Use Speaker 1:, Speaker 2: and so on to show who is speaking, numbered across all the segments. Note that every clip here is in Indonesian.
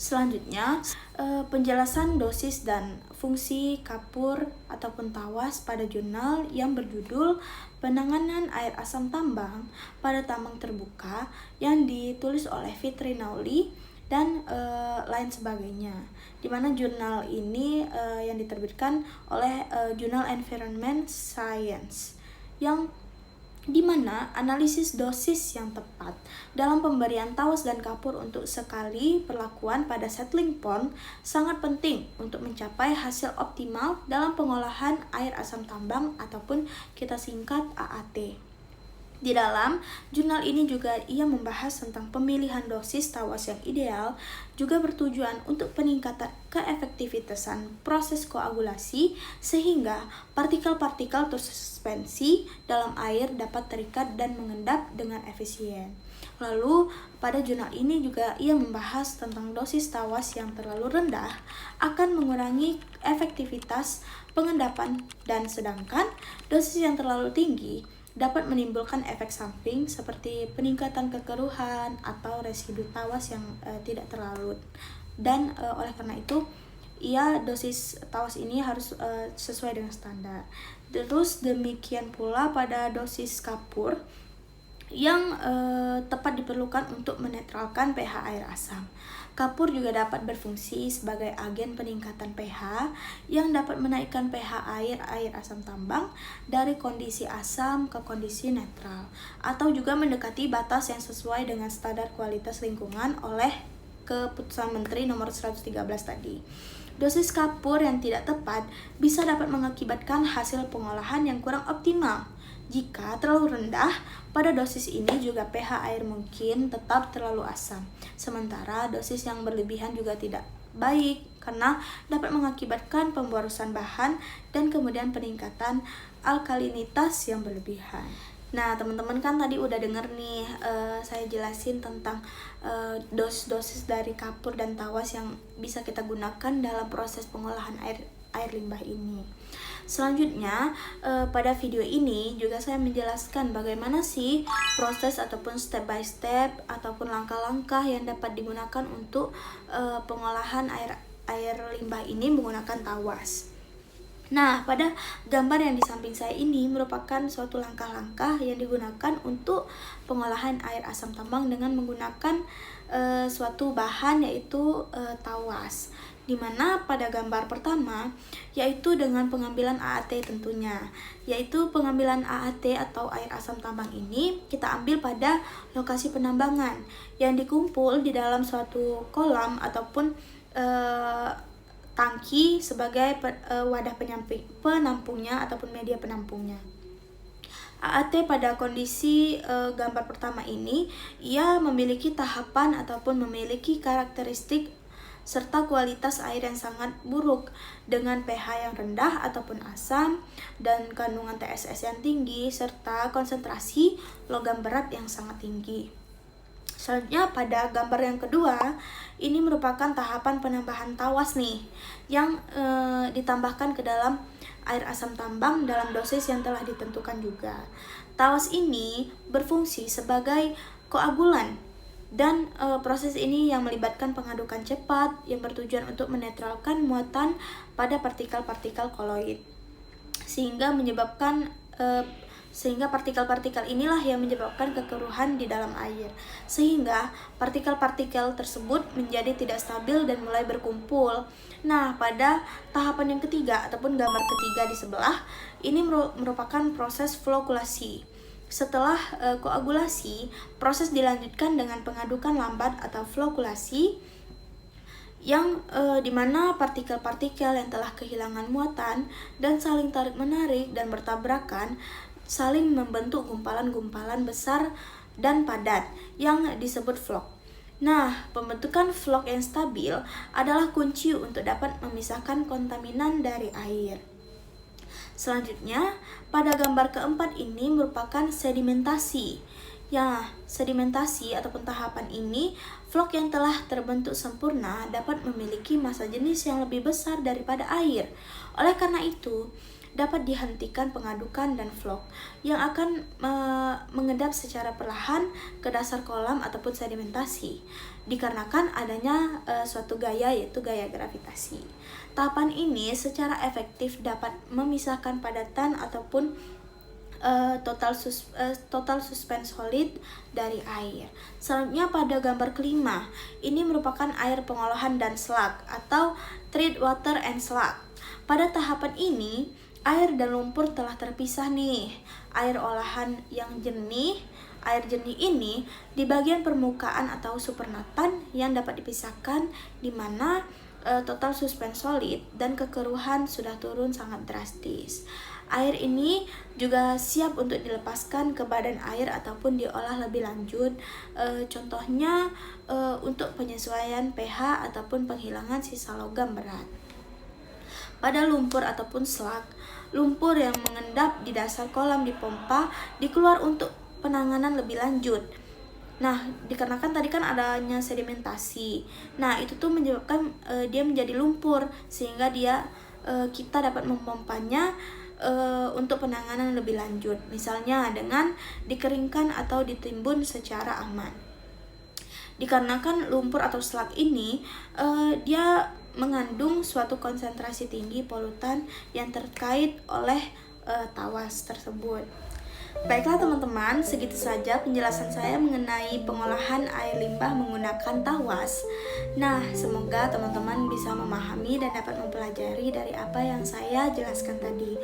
Speaker 1: Selanjutnya, penjelasan dosis dan fungsi kapur ataupun tawas pada jurnal yang berjudul Penanganan Air Asam Tambang pada Tambang Terbuka yang ditulis oleh Fitri Nauli dan lain sebagainya. Di mana jurnal ini yang diterbitkan oleh Journal Environment Science, yang dimana analisis dosis yang tepat dalam pemberian tawas dan kapur untuk sekali perlakuan pada settling pond sangat penting untuk mencapai hasil optimal dalam pengolahan air asam tambang ataupun kita singkat AAT. Di dalam jurnal ini juga ia membahas tentang pemilihan dosis tawas yang ideal, juga bertujuan untuk peningkatan keefektivitasan proses koagulasi sehingga partikel-partikel tersuspensi dalam air dapat terikat dan mengendap dengan efisien. Lalu pada jurnal ini juga ia membahas tentang dosis tawas yang terlalu rendah akan mengurangi efektivitas pengendapan, dan sedangkan dosis yang terlalu tinggi dapat menimbulkan efek samping seperti peningkatan kekeruhan atau residu tawas yang tidak terlarut. Dan oleh karena itu dosis tawas ini harus sesuai dengan standar. Terus demikian pula pada dosis kapur yang tepat diperlukan untuk menetralkan pH air asam. Kapur juga dapat berfungsi sebagai agen peningkatan pH yang dapat menaikkan pH air asam tambang dari kondisi asam ke kondisi netral, atau juga mendekati batas yang sesuai dengan standar kualitas lingkungan oleh Keputusan Menteri nomor 113 tadi. Dosis kapur yang tidak tepat bisa dapat mengakibatkan hasil pengolahan yang kurang optimal. Jika terlalu rendah, pada dosis ini juga pH air mungkin tetap terlalu asam. Sementara dosis yang berlebihan juga tidak baik karena dapat mengakibatkan pemborosan bahan dan kemudian peningkatan alkalinitas yang berlebihan. Nah, teman-teman kan tadi udah denger nih saya jelasin tentang dosis-dosis dari kapur dan tawas yang bisa kita gunakan dalam proses pengolahan air limbah ini. Selanjutnya, pada video ini juga saya menjelaskan bagaimana sih proses ataupun step by step ataupun langkah-langkah yang dapat digunakan untuk pengolahan air limbah ini menggunakan tawas. Nah, pada gambar yang di samping saya ini merupakan suatu langkah-langkah yang digunakan untuk pengolahan air asam tambang dengan menggunakan suatu bahan yaitu tawas. Dimana pada gambar pertama yaitu dengan pengambilan AAT tentunya, yaitu pengambilan AAT atau air asam tambang ini kita ambil pada lokasi penambangan yang dikumpul di dalam suatu kolam ataupun tangki sebagai wadah penampungnya ataupun media penampungnya. AAT pada kondisi gambar pertama ini ia memiliki tahapan ataupun memiliki karakteristik serta kualitas air yang sangat buruk dengan pH yang rendah ataupun asam dan kandungan TSS yang tinggi serta konsentrasi logam berat yang sangat tinggi. Selanjutnya pada gambar yang kedua, ini merupakan tahapan penambahan tawas nih yang ditambahkan ke dalam air asam tambang dalam dosis yang telah ditentukan juga. Tawas ini berfungsi sebagai koagulan dan proses ini yang melibatkan pengadukan cepat yang bertujuan untuk menetralkan muatan pada partikel-partikel koloid sehingga partikel-partikel inilah yang menyebabkan kekeruhan di dalam air, sehingga partikel-partikel tersebut menjadi tidak stabil dan mulai berkumpul. Nah, pada tahapan yang ketiga ataupun gambar ketiga di sebelah, ini merupakan proses flokulasi. Setelah koagulasi, proses dilanjutkan dengan pengadukan lambat atau flokulasi yang dimana partikel-partikel yang telah kehilangan muatan dan saling tarik-menarik dan bertabrakan saling membentuk gumpalan-gumpalan besar dan padat yang disebut flock. Nah, pembentukan flock yang stabil adalah kunci untuk dapat memisahkan kontaminan dari air. Selanjutnya, pada gambar keempat ini merupakan sedimentasi. Ya, sedimentasi ataupun tahapan ini, flock yang telah terbentuk sempurna dapat memiliki massa jenis yang lebih besar daripada air. Oleh karena itu, dapat dihentikan pengadukan dan flock yang akan mengendap secara perlahan ke dasar kolam ataupun sedimentasi. dikarenakan adanya suatu gaya, yaitu gaya gravitasi. Tahapan ini secara efektif dapat memisahkan padatan ataupun total suspend solid dari air. Selanjutnya pada gambar kelima, ini merupakan air pengolahan dan slug atau treat water and slug. Pada tahapan ini, air dan lumpur telah terpisah nih. Air olahan yang jernih, air jernih ini di bagian permukaan atau supernatan yang dapat dipisahkan, di mana total suspend solid dan kekeruhan sudah turun sangat drastis. Air ini juga siap untuk dilepaskan ke badan air ataupun diolah lebih lanjut. Contohnya untuk penyesuaian pH ataupun penghilangan sisa logam berat. Pada lumpur ataupun slug, lumpur yang mengendap di dasar kolam dipompa dikeluar untuk penanganan lebih lanjut. Nah, dikarenakan tadi kan adanya sedimentasi. Nah, itu tuh menyebabkan dia menjadi lumpur, sehingga kita dapat memompanya untuk penanganan lebih lanjut. Misalnya dengan dikeringkan atau ditimbun secara aman. Dikarenakan lumpur atau slug ini dia mengandung suatu konsentrasi tinggi polutan yang terkait oleh tawas tersebut. Baiklah teman-teman, segitu saja penjelasan saya mengenai pengolahan air limbah menggunakan tawas. Nah, semoga teman-teman bisa memahami dan dapat mempelajari dari apa yang saya jelaskan tadi.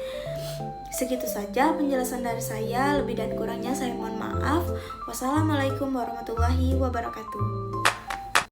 Speaker 1: Segitu saja penjelasan dari saya, lebih dan kurangnya saya mohon maaf. Wassalamualaikum warahmatullahi wabarakatuh.